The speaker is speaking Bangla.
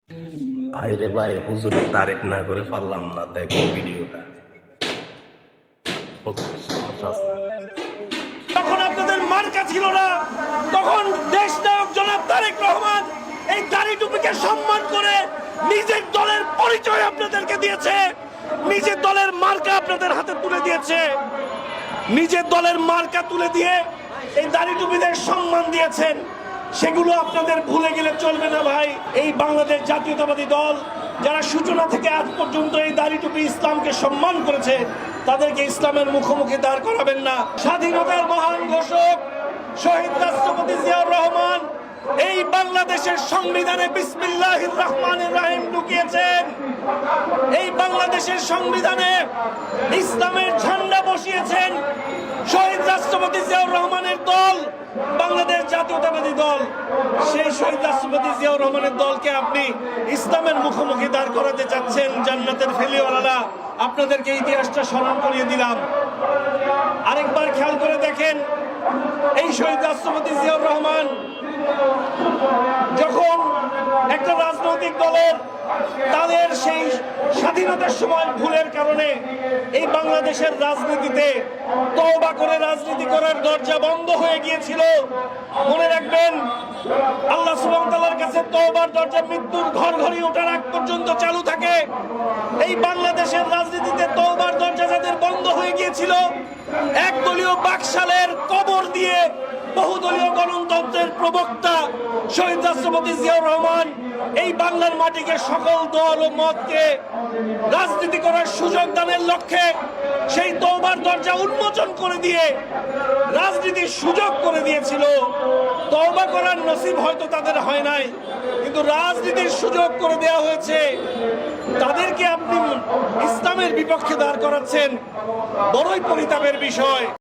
ভাইরে ভাই, হুজুরের তারিফ না করে পারলাম না। দেখো ভিডিওটা। তখন আপনাদের মার্কা ছিল না, তখন দেশ নায়ক জনাব তারেক রহমান এই দাড়ি টুপিকে সম্মান করে নিজের দলের পরিচয় আপনাদেরকে দিয়েছে, নিজের দলের মার্কা আপনাদের হাতে তুলে দিয়েছে, নিজের দলের মার্কা তুলে দিয়ে এই দাড়ি টুপিদের সম্মান দিয়েছেন। সেগুলো আপনাদের ভুলে গেলে চলবে না ভাই। এই বাংলাদেশ জাতীয়তাবাদী দল যারা সূচনা থেকে আজ পর্যন্ত এই দাড়ি টুপি ইসলামকে সম্মান করেছে, তাদেরকে ইসলামের মুখোমুখি দাঁড় করাবেন না। স্বাধীনতার মহান ঘোষক শহীদ রাষ্ট্রপতি জিয়াউর রহমান এই বাংলাদেশের সংবিধানে বিসমিল্লাহির রহমানির রহিম ঢুকিয়েছেন। এই বাংলাদেশের সংবিধানে ইসলামের ঝান্ডা বসিয়েছেন শহীদ রাষ্ট্রপতি জিয়াউর রহমানের দল, বাংলাদেশ জাতীয়তাবাদী দল। সেই শহীদ রাষ্ট্রপতি জিয়াউর রহমানের দলকে আপনি ইসলামের মুখোমুখি দাঁড় করাতে চাচ্ছেন। জান্নাতের ফেলিওয়ালারা, আপনাদেরকে ইতিহাসটা স্মরণ করিয়ে দিলাম। আরেকবার খেয়াল করে দেখেন, এই শহীদ রাষ্ট্রপতি জিয়াউর রহমান যখন একটা রাজনৈতিক দলের তাদের সেই স্বাধীনতার সময় ভুলের কারণে এই বাংলাদেশের রাজনীতিতে তওবা করে রাজনীতি করার দরজা বন্ধ হয়ে গিয়েছিল, মনে রাখবেন আল্লাহ সুবহানাহু ওয়া তাআলার কাছে তওবার দরজা মৃত্যুর ঘর ঘড়ি ওঠার আগ পর্যন্ত চালু থাকে। এই বাংলাদেশের রাজনীতিতে তওবার দরজা যাদের বন্ধ হয়ে গিয়েছিল, একদলীয় বাকশালের কবর দিয়ে বহুদলীয় গণতন্ত্রের প্রবক্তা শহীদ রাষ্ট্রপতি জিয়াউর রহমান এই বাংলার মাটিকে সকল দল ও মতকে রাজনীতি করার সুযোগ দানের লক্ষ্যে সেই তওবার দরজা উন্মোচন করে দিয়ে রাজনীতির সুযোগ করে দিয়েছিল। তওবা করার নসিব হয়তো তাদের হয় নাই, কিন্তু রাজনীতির সুযোগ করে দেওয়া হয়েছে। তাদেরকে আপনি ইসলামের বিপক্ষে দাঁড় করাচ্ছেন, বড়ই পরিতাপের বিষয়।